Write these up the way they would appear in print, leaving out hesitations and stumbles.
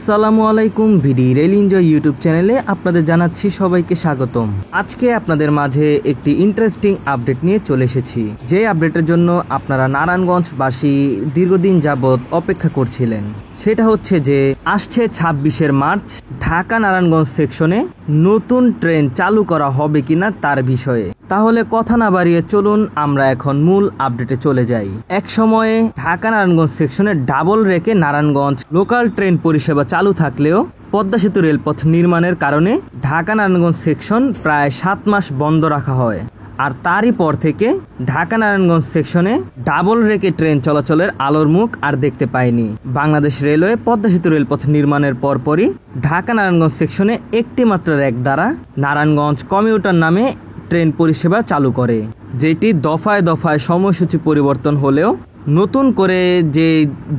আসসালামু আলাইকুম ভিডি rail enjoy YouTube চ্যানেলে আপনাদের জানাচ্ছি সবাইকে স্বাগতম। আজকে আপনাদের মাঝে একটি ইন্টারেস্টিং আপডেট নিয়ে চলে এসেছি, যে আপডেটের জন্য আপনারা নারায়ণগঞ্জবাসী দীর্ঘদিন যাবৎ অপেক্ষা করছিলেন। সেটা হচ্ছে যে আসছে 26 মার্চ ঢাকা নারায়ণগঞ্জ সেকশনে নতুন ট্রেন চালু করা হবে কিনা তার বিষয়ে। তাহলে কথা না বাড়িয়ে চলুন আমরা এখন মূল আপডেটে চলে যাই। এক সময়ে ঢাকা নারায়ণগঞ্জ সেকশনে ডাবল রেকে নারায়ণগঞ্জ লোকাল ট্রেন পরিষেবা চালু থাকলেও পদ্মা সেতু রেলপথ নির্মাণের কারণে ঢাকা নারায়ণগঞ্জ সেকশন প্রায় 7 মাস বন্ধ রাখা হয়। আর তারই পর থেকে ঢাকা নারায়ণগঞ্জ সেকশনে ডাবল রেকে ট্রেন চলাচলের আলোর মুখ আর দেখতে পায়নি। বাংলাদেশ রেলওয়ে পদ্মা সেতু রেলপথ নির্মাণের পরপরই ঢাকা নারায়ণগঞ্জ সেকশনে একটি মাত্র রেক দ্বারা নারায়ণগঞ্জ কমিউটার নামে ট্রেন পরিষেবা চালু করে, যেটি দফায় দফায় সময়সূচি পরিবর্তন হলেও নতুন করে যে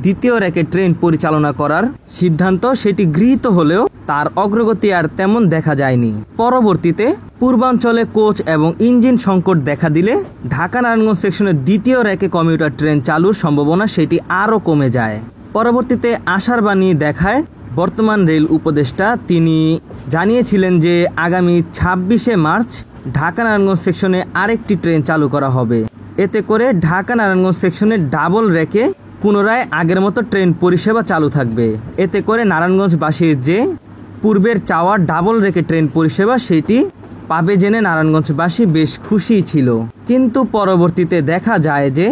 দ্বিতীয় রেকে ট্রেন পরিচালনা করার সিদ্ধান্ত সেটি গৃহীত হলেও তার অগ্রগতি আর তেমন দেখা যায়নি। পরবর্তীতে পূর্বাঞ্চলে কোচ এবং ইঞ্জিন সংকট দেখা দিলে ঢাকা নারায়ণগঞ্জ সেকশনের দ্বিতীয় রেকে কমিউটার ট্রেন চালুর সম্ভাবনা সেটি আরও কমে যায়। পরবর্তীতে আশার বাণী দেখায় বর্তমান রেল উপদেষ্টা, তিনি জানিয়েছিলেন যে আগামী 26 মার্চ ঢাকা নারায়ণগঞ্জ সেকশনে আরেকটি ট্রেন চালু করা হবে। এতে করে ঢাকা নারায়ণগঞ্জ সেকশনে ডাবল রেকে পুনরায় আগের মতো ট্রেন পরিষেবা চালু থাকবে। এতে করে নারায়ণগঞ্জবাসীর যে পূর্বের চাওয়া ডাবল রেকে ট্রেন পরিষেবা সেটি পাবে জেনে নারায়ণগঞ্জবাসী বেশ খুশি ছিল। কিন্তু পরবর্তীতে দেখা যায় যে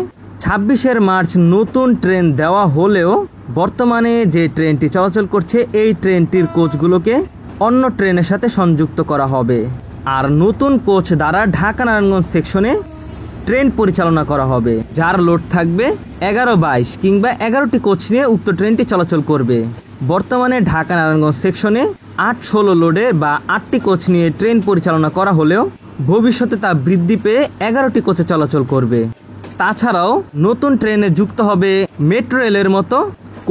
26 মার্চ নতুন ট্রেন দেওয়া হলেও বর্তমানে যে ট্রেনটি চলাচল করছে এই ট্রেনটির কোচগুলোকে অন্য ট্রেনের সাথে সংযুক্ত করা হবে। আর নতুন কোচ দ্বারা ঢাকা নারায়ণগঞ্জ সেকশনে ট্রেন পরিচালনা করা হবে, যার লোড থাকবে 11-22 কিংবা 11টি কোচ নিয়ে উক্ত ট্রেনটি চলাচল করবে। বর্তমানে ঢাকা নারায়ণগঞ্জ সেকশনে 8-16 লোডে বা 8টি কোচ নিয়ে ট্রেন পরিচালনা করা হলেও ভবিষ্যতে তা বৃদ্ধি পেয়ে 11টি কোচে চলাচল করবে। তাছাড়াও নতুন ট্রেনে যুক্ত হবে মেট্রো রেলের মতো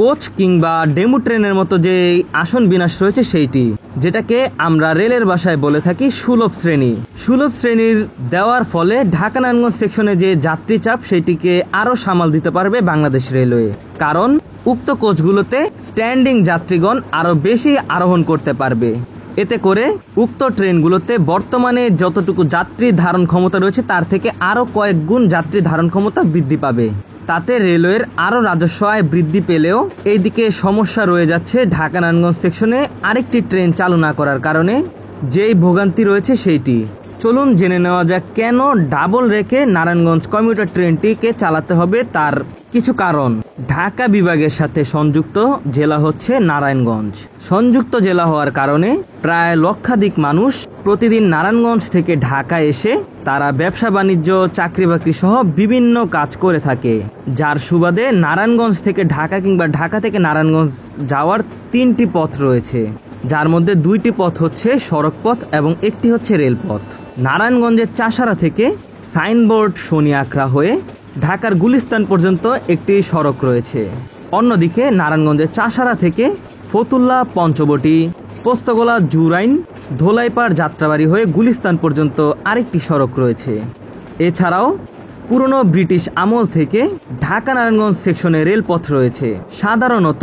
কোচ কিংবা ডেমু ট্রেনের মতো যে আসন বিন্যাস রয়েছে সেইটি, যেটাকে আমরা রেলের ভাষায় বলে থাকি সুলভ শ্রেণী। সুলভ শ্রেণীর দেওয়ার ফলে ঢাকা নারায়ণগঞ্জ সেকশনে যে যাত্রী চাপ সেটিকে আরও সামাল দিতে পারবে বাংলাদেশ রেলওয়ে, কারণ উক্ত কোচগুলোতে স্ট্যান্ডিং যাত্রীগণ আরও বেশি আরোহণ করতে পারবে। এতে করে উক্ত ট্রেনগুলোতে বর্তমানে যতটুকু যাত্রী ধারণ ক্ষমতা রয়েছে তার থেকে আরও কয়েক গুণ যাত্রী ধারণ ক্ষমতা বৃদ্ধি পাবে। তাতে রেলওয়ের আরও রাজস্ব আয় বৃদ্ধি পেলেও এইদিকে সমস্যা রয়ে যাচ্ছে ঢাকা নারায়ণগঞ্জ সেকশনে আরেকটি ট্রেন চালু না করার কারণে যেই ভোগান্তি রয়েছে সেইটি। চলুন জেনে নেওয়া যাক কেন ডাবল রেকে নারায়ণগঞ্জ কমিউটার ট্রেনটিকে চালাতে হবে তার কিছু কারণ। ঢাকা বিভাগের সাথে সংযুক্ত জেলা হচ্ছে নারায়ণগঞ্জ। সংযুক্ত জেলা হওয়ার কারণে প্রায় লক্ষাধিক মানুষ প্রতিদিন নারায়ণগঞ্জ থেকে ঢাকা এসে তারা ব্যবসা বাণিজ্য চাকরি বাকরি সহ বিভিন্ন কাজ করে থাকে, যার সুবাদে নারায়ণগঞ্জ থেকে ঢাকা কিংবা ঢাকা থেকে নারায়ণগঞ্জ যাওয়ার 3টি পথ রয়েছে, যার মধ্যে 2টি পথ হচ্ছে সড়ক পথ এবং একটি হচ্ছে রেলপথ। নারায়ণগঞ্জের চাষারা থেকে সাইনবোর্ড শনি আখড়া হয়ে ঢাকার গুলিস্তান পর্যন্ত একটি সড়ক রয়েছে। অন্যদিকে নারায়ণগঞ্জের চাষারা থেকে ফতুল্লা, পঞ্চবটি, পোস্তগোলা, জুরাইন, ধোলাইপাড়, যাত্রাবাড়ি হয়ে গুলিস্তান পর্যন্ত আরেকটি সড়ক রয়েছে। এছাড়াও পুরনো ব্রিটিশ আমল থেকে ঢাকা নারায়ণগঞ্জ সেকশনে রেলপথ রয়েছে। সাধারণত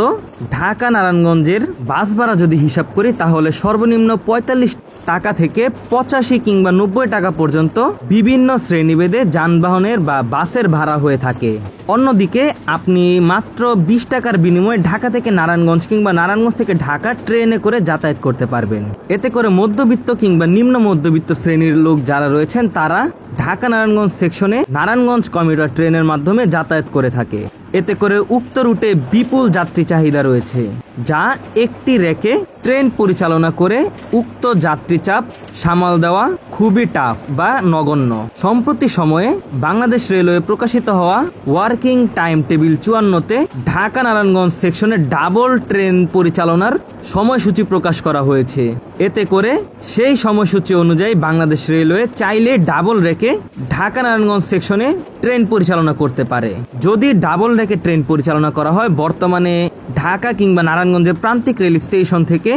ঢাকা নারায়ণগঞ্জের বাস ভাড়া যদি হিসাব করি তাহলে সর্বনিম্ন 45 টাকা থেকে 85 কিংবা 90 টাকা পর্যন্ত বিভিন্ন শ্রেণীভেদে যানবাহনের বা বাসের ভাড়া হয়ে থাকে। অন্যদিকে আপনি মাত্র 20 টাকার বিনিময়ে ঢাকা থেকে নারায়ণগঞ্জ কিংবা নারায়ণগঞ্জ থেকে ঢাকা ট্রেনে করে যাতায়াত করতে পারবেন। এতে করে মধ্যবিত্ত কিংবা নিম্ন মধ্যবিত্ত শ্রেণীর লোক যারা রয়েছেন তারা ঢাকা নারায়ণগঞ্জ সেকশনে নারায়ণগঞ্জ কমিউটার ট্রেনের মাধ্যমে যাতায়াত করে থাকে। এতে করে উক্ত রুটে বিপুল যাত্রী চাহিদা রয়েছে, যা একটি রেকে ট্রেন পরিচালনা করে উক্ত যাত্রী চাপ সামাল দেওয়া খুবই টাফ বা নগণ্য। সম্প্রতি সময়ে বাংলাদেশ রেলওয়ে প্রকাশিত হওয়া ওয়ার্কিং টাইম টেবিল 54-তে ঢাকা নারায়ণগঞ্জ সেকশনে ডাবল ট্রেন পরিচালনার সময়সূচি প্রকাশ করা হয়েছে। এতে করে সেই সময়সূচি অনুযায়ী বাংলাদেশ রেলওয়ে চাইলে ডাবল রেকে ঢাকা নারায়ণগঞ্জ সেকশনে ট্রেন পরিচালনা করতে পারে। যদি ডাবল রেকে ট্রেন পরিচালনা করা হয়, বর্তমানে ঢাকা কিংবা নারায়ণগঞ্জের প্রান্তিক রেল স্টেশন থেকে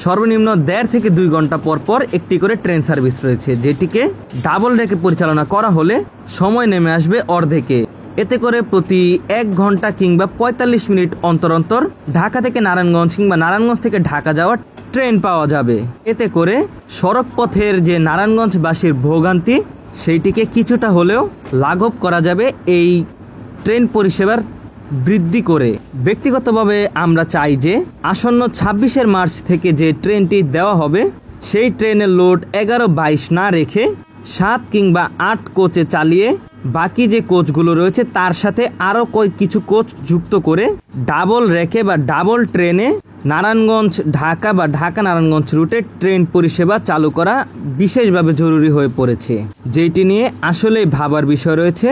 সর্বনিম্ন 1.5 থেকে 2 ঘন্টা পর পর একটি করে ট্রেন সার্ভিস রয়েছে, যেটিকে ডাবল রেকে পরিচালনা করা হলে সময় নেমে আসবে অর্ধেকে। এতে করে প্রতি 1 ঘন্টা কিংবা 45 মিনিট অন্তর অন্তর ঢাকা থেকে নারায়ণগঞ্জ কিংবা নারায়ণগঞ্জ থেকে ঢাকা যাওয়ার ট্রেন পাওয়া যাবে। এতে করে সড়ক পথের যে নারায়ণগঞ্জবাসীর ভোগান্তি সেইটিকে কিছুটা হলেও লাঘব করা যাবে এই ট্রেন পরিষেবার বৃদ্ধি করে। ব্যক্তিগতভাবে আমরা চাই যে আসন্ন 26 মার্চ থেকে যে ট্রেনটি দেওয়া হবে সেই ট্রেনের লোড 11-22 না রেখে 7 কিংবা 8 কোচে চালিয়ে বাকি যে কোচগুলো রয়েছে তার সাথে আরও কিছু কোচ যুক্ত করে ডাবল রেখে বা ডাবল ট্রেনে নারায়ণগঞ্জ ঢাকা বা ঢাকা নারায়ণগঞ্জ রুটে ট্রেন পরিষেবা চালু করা বিশেষভাবে জরুরি হয়ে পড়েছে, যেটি নিয়ে আসলেই ভাবার বিষয় রয়েছে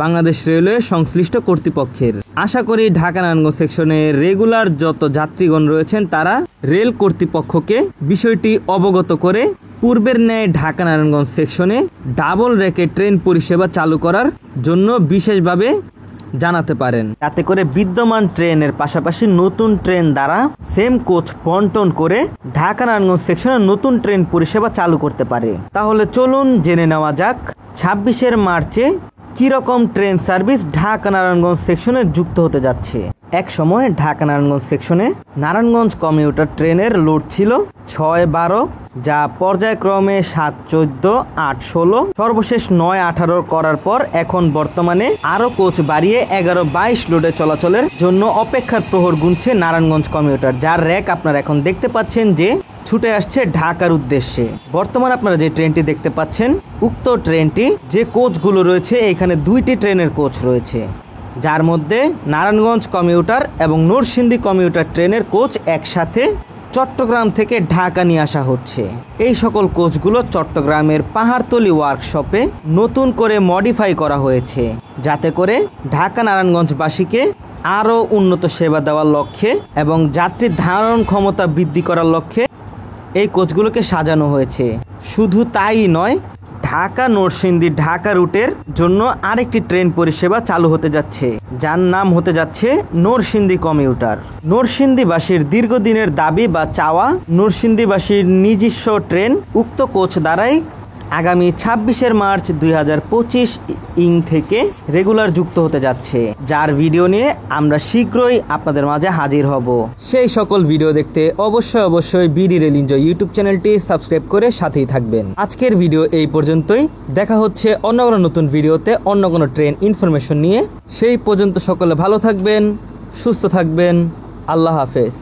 বাংলাদেশ রেলওয়ে সংশ্লিষ্ট কর্তৃপক্ষের। আশা করি ঢাকা নারায়ণগঞ্জ সেকশনে রেগুলার যত যাত্রীগণ রয়েছেন তারা রেল কর্তৃপক্ষকে বিষয়টি অবগত করে পূর্বের ন্যায় ঢাকা নারায়ণগঞ্জ সেকশনে ডাবল রেকে ট্রেন পরিষেবা চালু করার জন্য বিশেষভাবে জানাতে পারেন, যাতে করে বিদ্যমান ট্রেনের পাশাপাশি নতুন ট্রেন দ্বারা সেম কোচ বন্টন করে ঢাকা নারায়ণগঞ্জ সেকশনে নতুন ট্রেন পরিষেবা চালু করতে পারে। তাহলে চলুন জেনে নেওয়া যাক 26 মার্চে কিরকম ট্রেন সার্ভিস ঢাকা নারায়ণগঞ্জ সেকশনে যুক্ত হতে যাচ্ছে। এক সময় ঢাকা নারায়ণগঞ্জ সেকশনে নারায়ণগঞ্জ কমিউটার ট্রেনের লোড ছিল 6-12, যা পর্যায়ক্রমে 7-14, 8-16, সর্বশেষ 9-18 করার পর এখন বর্তমানে আরও কোচ বাড়িয়ে 11-22 লোডে চলাচলের জন্য অপেক্ষার প্রহর গুনছে নারায়ণগঞ্জ কমিউটার, যার র্যাক আপনারা এখন দেখতে পাচ্ছেন যে ছুটে আসছে ঢাকার উদ্দেশ্যে। বর্তমানে আপনারা যে ট্রেনটি দেখতে পাচ্ছেন উক্ত ট্রেনটি যে কোচগুলো রয়েছে এখানে 2টি ট্রেনের কোচ রয়েছে, যার মধ্যে নারায়ণগঞ্জ কমিউটার এবং নরসিংদী কমিউটার ট্রেনের কোচ একসাথে চট্টগ্রাম থেকে ঢাকা নিয়ে আসা হচ্ছে। এই সকল কোচগুলো চট্টগ্রামের পাহাড়তলী ওয়ার্কশপে নতুন করে মডিফাই করা হয়েছে, যাতে করে ঢাকা নারায়ণগঞ্জবাসীকে আরও উন্নত সেবা দেওয়ার লক্ষ্যে এবং যাত্রীর ধারণ ক্ষমতা বৃদ্ধি করার লক্ষ্যে এই কোচগুলোকে সাজানো হয়েছে। শুধু তাই নয়, ঢাকা নরসিংদী ঢাকা রুটের জন্য আরেকটি ট্রেন পরিষেবা চালু হতে যাচ্ছে, যার নাম হতে যাচ্ছে নরসিংদী কমিউটার। নরসিংদীবাসীর দীর্ঘদিনের দাবি বা চাওয়া নরসিংদীবাসীর নিজস্ব ট্রেন উক্ত কোচ দ্বারাই আগামী 26 মার্চ 2025 থেকে রেগুলার যুক্ত হতে যাচ্ছে, যার ভিডিও নিয়ে আমরা শীঘ্রই আপনাদের মাঝে হাজির হব। সেই সকল ভিডিও দেখতে অবশ্যই বিডি রেল এনজয় ইউটিউব চ্যানেলটি সাবস্ক্রাইব করে সাথেই থাকবেন। আজকের ভিডিও এই পর্যন্তই, দেখা হচ্ছে অন্য কোনো নতুন ভিডিওতে অন্য কোনো ট্রেন ইনফরমেশন নিয়ে। সেই পর্যন্ত সকলে ভালো থাকবেন, সুস্থ থাকবেন, আল্লাহ হাফেজ।